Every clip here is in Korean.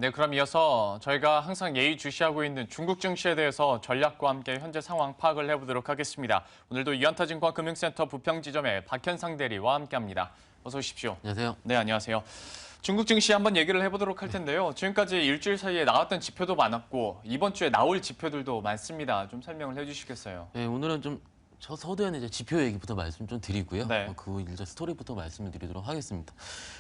네, 그럼 이어서 저희가 항상 예의주시하고 있는 중국 증시에 대해서 전략과 함께 현재 상황 파악을 해보도록 하겠습니다. 오늘도 이안타증권 금융센터 부평지점의 박현상 대리와 함께합니다. 어서 오십시오. 안녕하세요. 네, 안녕하세요. 중국 증시 한번 얘기를 해보도록 할 텐데요. 지금까지 일주일 사이에 나왔던 지표도 많았고 이번 주에 나올 지표들도 많습니다. 좀 설명을 해주시겠어요? 네, 오늘은 좀 서두에는 이제 지표 얘기부터 말씀 좀 드리고요. 네. 그 일자 스토리부터 말씀을 드리도록 하겠습니다.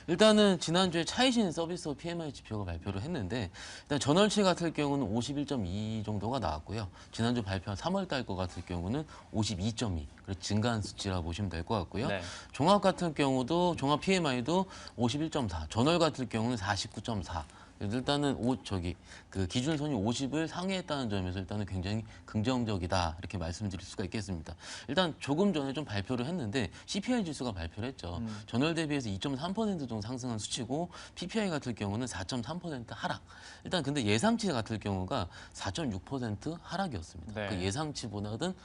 일단은 지난주에 차이신 서비스업 PMI 지표가 발표를 했는데 일단 전월치 같은 경우는 51.2 정도가 나왔고요. 지난주 발표한 3월 달 거 같은 경우는 52.2. 그래서 증가한 수치라 보시면 될 것 같고요. 네. 종합 같은 경우도 종합 PMI도 51.4. 전월 같은 경우는 49.4. 일단은 그 기준선이 50을 상회했다는 점에서 일단은 굉장히 긍정적이다 이렇게 말씀드릴 수가 있겠습니다. 일단 조금 전에 좀 발표를 했는데 CPI 지수가 발표를 했죠. 전월 대비해서 2.3% 정도 상승한 수치고 PPI 같은 경우는 4.3% 하락. 일단 근데 예상치 같은 경우가 4.6% 하락이었습니다. 네. 그 예상치보다는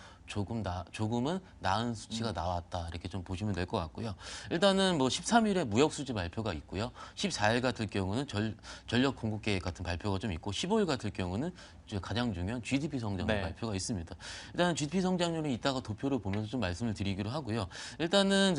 조금은 나은 수치가 나왔다 이렇게 좀 보시면 될 것 같고요. 일단은 뭐 13일에 무역 수지 발표가 있고요. 14일 같은 경우는 전력 공급 계획 같은 발표가 좀 있고 15일 같은 경우는 가장 중요한 GDP 성장률 네. 발표가 있습니다. 일단 GDP 성장률이 이따가 도표를 보면서 좀 말씀을 드리기로 하고요. 일단은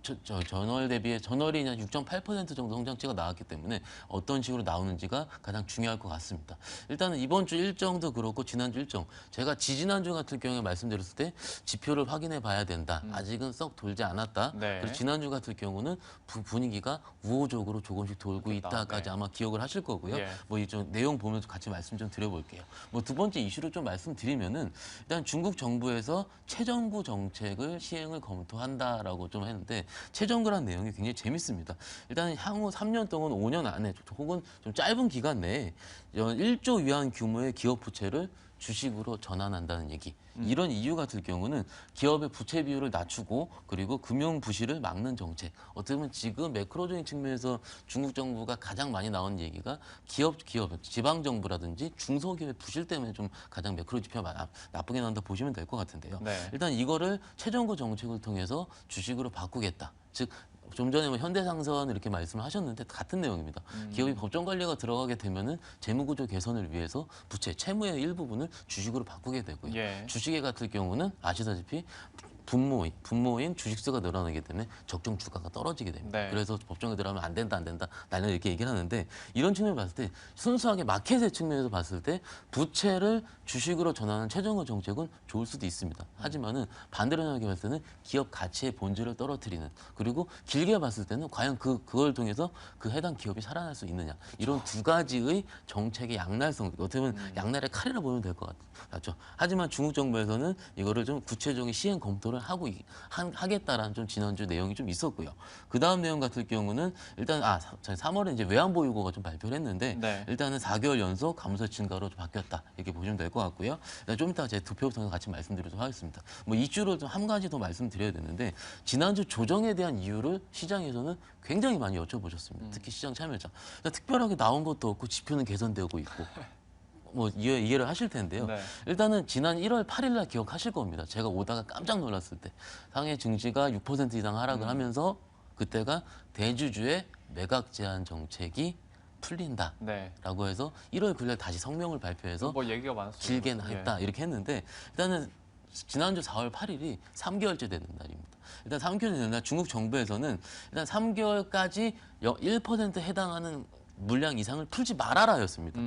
전월이 그냥 6.8% 정도 성장치가 나왔기 때문에 어떤 식으로 나오는지가 가장 중요할 것 같습니다. 일단은 이번 주 일정도 그렇고 지난주 일정, 제가 지지난주 같은 경우에 말씀드렸을 때 지표를 확인해 봐야 된다. 아직은 썩 돌지 않았다. 네. 그리고 지난주 같은 경우는 분위기가 우호적으로 조금씩 돌고 그렇다. 있다까지 네. 아마 기억을 하실 거고요. 예. 뭐 이 좀 내용 보면서 같이 말씀 좀 드려볼게요. 뭐 두 번째 이슈를 좀 말씀드리면은 일단 중국 정부에서 최정부 정책을 시행을 검토한다라고 좀 했는데 최정부라는 내용이 굉장히 재밌습니다. 일단 향후 3년 동안 5년 안에 혹은 좀 짧은 기간 내에 1조 위안 규모의 기업 부채를 주식으로 전환한다는 얘기. 이런 이유 같은 경우는 기업의 부채 비율을 낮추고 그리고 금융 부실을 막는 정책. 어떻게 보면 지금 매크로적인 측면에서 중국 정부가 가장 많이 나오는 얘기가 기업, 지방 정부라든지 중소기업의 부실 때문에 좀 가장 매크로 지표가 나쁘게 나온다 보시면 될 것 같은데요. 네. 일단 이거를 최정부 정책을 통해서 주식으로 바꾸겠다. 즉 좀 전에 뭐 현대상선 이렇게 말씀을 하셨는데 같은 내용입니다. 기업이 법정 관리가 들어가게 되면은 재무구조 개선을 위해서 부채, 채무의 일부분을 주식으로 바꾸게 되고요. 예. 주식에 같은 경우는 아시다시피 분모인 주식수가 늘어나기 때문에 적정 주가가 떨어지게 됩니다. 네. 그래서 법정에 들어가면 안 된다, 나는 이렇게 얘기를 하는데 이런 측면을 봤을 때 순수하게 마켓의 측면에서 봤을 때 부채를 주식으로 전환하는 최정부 정책은 좋을 수도 있습니다. 하지만은 반대로 생각해 봤을 때는 기업 가치의 본질을 떨어뜨리는 그리고 길게 봤을 때는 과연 그걸 통해서 그 해당 기업이 살아날 수 있느냐 이런 두 가지의 정책의 양날성 어떻게 보면 양날의 칼이라 보면 될 것 같죠. 하지만 중국 정부에서는 이거를 좀 구체적인 시행 검토를 하겠다라는 좀 지난주 내용이 좀 있었고요. 그 다음 내용 같은 경우는 일단 3월에 이제 외환보유고가 좀 발표를 했는데 네. 일단은 4개월 연속 감소 증가로 좀 바뀌었다 이렇게 보시면 될 것 같고요. 좀 이따 제 투표를 통해서 같이 말씀드리도록 하겠습니다. 뭐 이슈를 좀 한 가지 더 말씀드려야 되는데 지난주 조정에 대한 이유를 시장에서는 굉장히 많이 여쭤보셨습니다. 특히 시장 참여자. 특별하게 나온 것도 없고 지표는 개선되고 있고. 뭐 이해를 하실 텐데요. 네. 일단은 지난 1월 8일 날 기억하실 겁니다. 제가 오다가 깜짝 놀랐을 때 상해 증시가 6% 이상 하락을 하면서 그때가 대주주의 매각 제한 정책이 풀린다라고 네. 해서 1월 9일 날 다시 성명을 발표해서 뭐 얘기가 많았어요. 길게 했다 이렇게 했는데 일단은 지난주 4월 8일이 3개월째 되는 날입니다. 일단 3개월 되는 날 중국 정부에서는 일단 3개월까지 1% 해당하는 물량 이상을 풀지 말아라였습니다.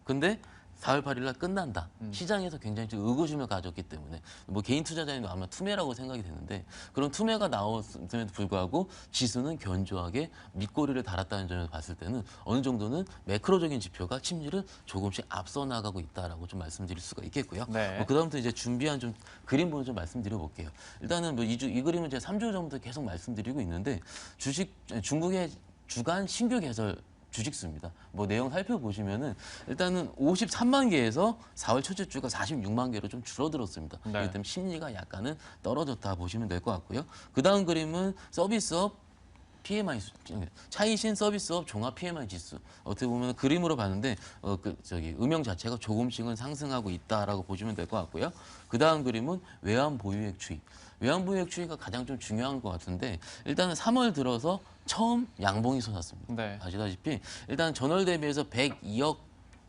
근데 4월 8일 날 끝난다. 시장에서 굉장히 좀 의구심을 가졌기 때문에 뭐 개인 투자자님도 아마 투매라고 생각이 되는데 그런 투매가 나왔음에도 불구하고 지수는 견조하게 밑꼬리를 달았다는 점에서 봤을 때는 어느 정도는 매크로적인 지표가 심리를 조금씩 앞서 나가고 있다라고 좀 말씀드릴 수가 있겠고요. 네. 뭐 그다음부터 이제 준비한 좀 그림부터 좀 말씀드려 볼게요. 일단은 뭐 이 그림은 제가 3주 전부터 계속 말씀드리고 있는데 중국의 주간 신규 개설 주식수입니다. 뭐 내용 살펴보시면은 일단은 53만 개에서 4월 첫째 주가 46만 개로 좀 줄어들었습니다. 네. 그렇기 때문에 심리가 약간은 떨어졌다 보시면 될 것 같고요. 그 다음 그림은 서비스업 PMI 차이신 서비스업 종합 PMI 지수 어떻게 보면 그림으로 봤는데 음영 자체가 조금씩은 상승하고 있다라고 보시면 될 것 같고요. 그 다음 그림은 외환 보유액 추이. 외환보유액 추이가 가장 좀 중요한 것 같은데 일단은 3월 들어서 처음 양봉이 솟았습니다. 네. 아시다시피 일단 전월 대비해서 102억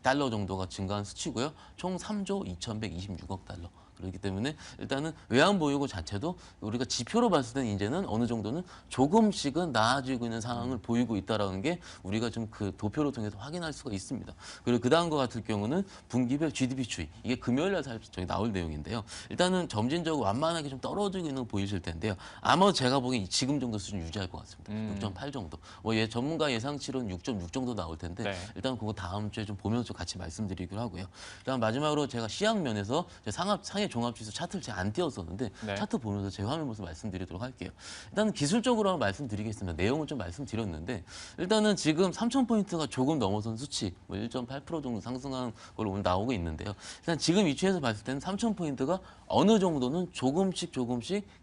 달러 정도가 증가한 수치고요. 총 3조 2,126억 달러. 그렇기 때문에 일단은 외환 보유고 자체도 우리가 지표로 봤을 때는 이제는 어느 정도는 조금씩은 나아지고 있는 상황을 보이고 있다라는 게 우리가 좀 그 도표를 통해서 확인할 수가 있습니다. 그리고 그 다음과 같은 경우는 분기별 GDP 추이 이게 금요일 날 저기 나올 내용인데요. 일단은 점진적으로 완만하게 좀 떨어지고 있는 거 보이실 텐데요. 아마 제가 보기엔 지금 정도 수준 유지할 것 같습니다. 6.8 정도. 뭐 전문가 예상치로는 6.6 정도 나올 텐데 네. 일단 그거 다음 주에 좀 보면서 같이 말씀드리기로 하고요. 일단 마지막으로 제가 시황 면에서 상해 종합지수 차트를 제가 안 띄웠었는데 네. 차트 보면서 제 화면 모습 말씀드리도록 할게요. 일단 기술적으로 한번 말씀드리겠습니다. 내용은 좀 말씀드렸는데 일단은 지금 3,000포인트가 조금 넘어선 수치 뭐 1.8% 정도 상승한 걸로 오늘 나오고 있는데요. 일단 지금 위치에서 봤을 때는 3,000포인트가 어느 정도는 조금씩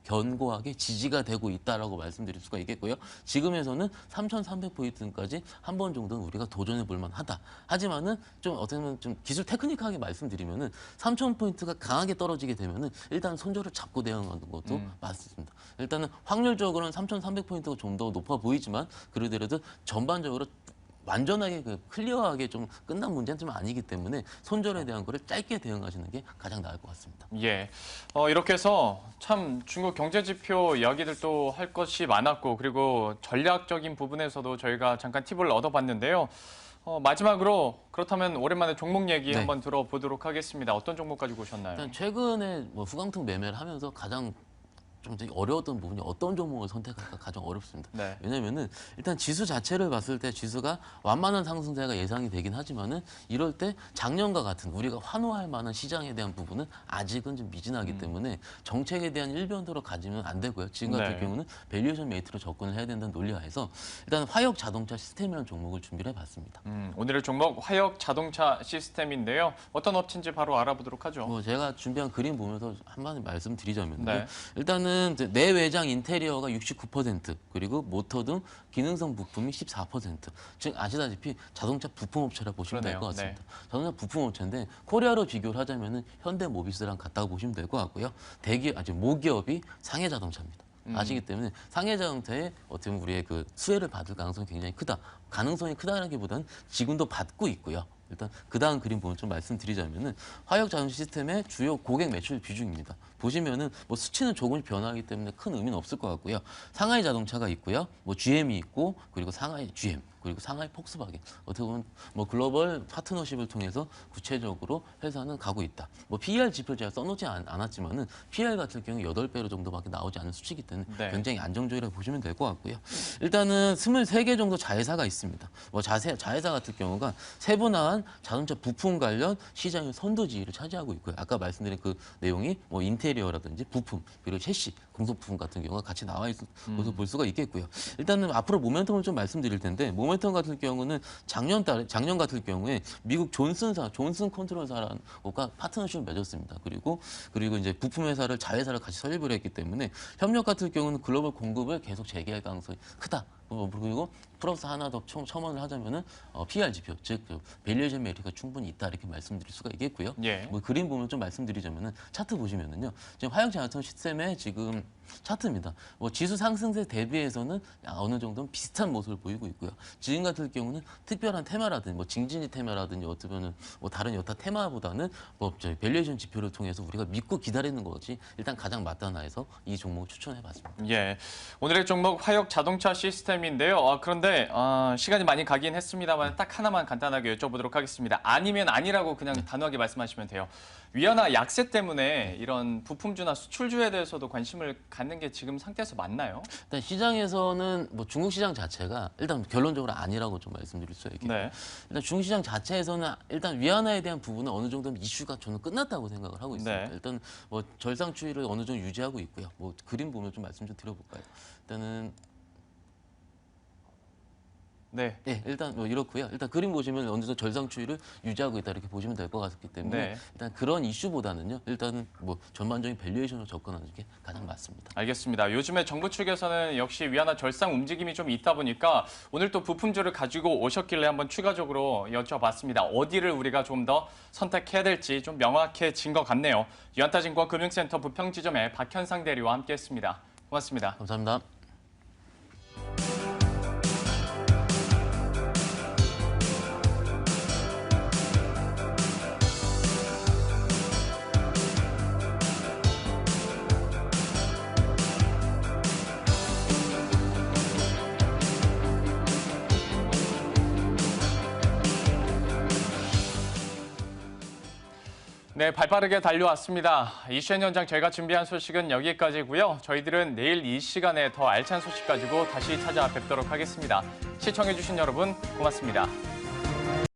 견고하게 지지가 되고 있다라고 말씀드릴 수가 있겠고요. 지금에서는 3,300포인트까지 한 번 정도는 우리가 도전해 볼 만하다. 하지만은 좀 어떻게 보면 좀 기술 테크닉하게 말씀드리면은 3,000포인트가 강하게 떨어지게 되면은 일단 손절을 잡고 대응하는 것도 맞습니다. 일단은 확률적으로는 3,300포인트가 좀 더 높아 보이지만 그러더라도 전반적으로 완전하게 클리어하게 좀 끝난 문제는 좀 아니기 때문에 손절에 대한 거를 짧게 대응하시는 게 가장 나을 것 같습니다. 예. 이렇게 해서 참 중국 경제 지표 이야기들도 할 것이 많았고 그리고 전략적인 부분에서도 저희가 잠깐 팁을 얻어봤는데요. 마지막으로 그렇다면 오랜만에 종목 얘기 네. 한번 들어보도록 하겠습니다. 어떤 종목 가지고 오셨나요? 일단 최근에 뭐 후강통 매매를 하면서 가장 좀 되게 어려웠던 부분이 어떤 종목을 선택할까 가장 어렵습니다. 네. 왜냐면은 일단 지수 자체를 봤을 때 지수가 완만한 상승세가 예상이 되긴 하지만은 이럴 때 작년과 같은 우리가 환호할 만한 시장에 대한 부분은 아직은 좀 미진하기 때문에 정책에 대한 일변도로 가지면 안 되고요. 지금 같은 네. 경우는 밸류에이션 메이트로 접근을 해야 된다는 논리하에서 일단 화역 자동차 시스템이라는 종목을 준비를 해봤습니다. 오늘의 종목 화역 자동차 시스템인데요. 어떤 업체인지 바로 알아보도록 하죠. 뭐 제가 준비한 그림 보면서 한마디 말씀드리자면요. 네. 일단은 내외장 인테리어가 69% 그리고 모터 등 기능성 부품이 14%. 즉 아시다시피 자동차 부품 업체라 보시면 될 것 그러네요. 같습니다. 자동차 부품 업체인데 코리아로 비교를 하자면은 현대모비스랑 같다고 보시면 될 것 같고요. 모기업이 상해 자동차입니다. 아시기 때문에 상해 자동차에 어떻게 보면 우리의 그 수혜를 받을 가능성이 굉장히 크다. 가능성이 크다라기보다는 지금도 받고 있고요. 일단 그 다음 그림 보면 좀 말씀드리자면은 화력 자동차 시스템의 주요 고객 매출 비중입니다. 보시면은 뭐 수치는 조금씩 변화하기 때문에 큰 의미는 없을 것 같고요. 상하이 자동차가 있고요. 뭐 GM이 있고 그리고 상하이 GM 그리고 상하이 폭스바겐 어떻게 보면 뭐 글로벌 파트너십을 통해서 구체적으로 회사는 가고 있다. 뭐 PER 지표 제가 써놓지 않았지만은 PER 같은 경우 8배로 정도밖에 나오지 않은 수치이기 때문에 네. 굉장히 안정적이라고 보시면 될 것 같고요. 일단은 23개 정도 자회사가 있습니다. 뭐 자회사 같은 경우가 세분화한 자동차 부품 관련 시장의 선두지위를 차지하고 있고요. 아까 말씀드린 그 내용이 뭐 인테리어라든지 부품 그리고 셰시 공소부품 같은 경우가 같이 나와 있는 것을 볼 수가 있겠고요. 일단은 앞으로 모멘텀을 좀 말씀드릴 텐데 모멘텀 같은 경우는 작년 같은 경우에 미국 존슨 컨트롤사라는 곳과 파트너십을 맺었습니다. 그리고 이제 부품 회사를 자회사를 같이 설립을 했기 때문에 협력 같은 경우는 글로벌 공급을 계속 재개할 가능성이 크다. 그리고 플러스 하나 더 첨언을 하자면은 PER 지표, 즉 밸류에이션 메리트가 충분히 있다 이렇게 말씀드릴 수가 있겠고요. 예. 뭐 그림 보면 좀 말씀드리자면은 차트 보시면은요, 지금 화형 자동차 시스템의 지금 차트입니다. 뭐 지수 상승세 대비해서는 어느 정도는 비슷한 모습을 보이고 있고요. 지금 같은 경우는 특별한 테마라든지 뭐 징징이 테마라든지 어쩌면은 뭐 다른 여타 테마보다는 뭐 저희 밸류에이션 지표를 통해서 우리가 믿고 기다리는 것이 일단 가장 맞다나 해서 이 종목을 추천해봤습니다. 예. 오늘의 종목 화역 자동차 시스템인데요. 그런데 시간이 많이 가긴 했습니다만 딱 하나만 간단하게 여쭤보도록 하겠습니다. 아니면 아니라고 그냥 단호하게 말씀하시면 돼요. 위안화 약세 때문에 이런 부품주나 수출주에 대해서도 관심을 갖는 게 지금 상태에서 맞나요? 일단 시장에서는 뭐 중국 시장 자체가 일단 결론적으로 아니라고 좀 말씀드릴 수 있겠고 네. 일단 중국 시장 자체에서는 일단 위안화에 대한 부분은 어느 정도 이슈가 저는 끝났다고 생각을 하고 있습니다. 네. 일단 뭐 절상 추이를 어느 정도 유지하고 있고요. 뭐 그림 보면 좀 말씀 좀 드려볼까요? 일단은 네. 네, 일단 뭐 이렇고요. 일단 그림 보시면 어느 정도 절상 추이를 유지하고 있다 이렇게 보시면 될 것 같기 때문에 네. 일단 그런 이슈보다는요. 일단은 뭐 전반적인 밸류에이션으로 접근하는 게 가장 맞습니다. 알겠습니다. 요즘에 정부 측에서는 역시 위안화 절상 움직임이 좀 있다 보니까 오늘 또 부품주를 가지고 오셨길래 한번 추가적으로 여쭤봤습니다. 어디를 우리가 좀 더 선택해야 될지 좀 명확해진 것 같네요. 유안타증권 금융센터 부평지점의 박현상 대리와 함께했습니다. 고맙습니다. 감사합니다. 네, 발빠르게 달려왔습니다. 이슈엔 현장 저희가 준비한 소식은 여기까지고요. 저희들은 내일 이 시간에 더 알찬 소식 가지고 다시 찾아뵙도록 하겠습니다. 시청해주신 여러분 고맙습니다.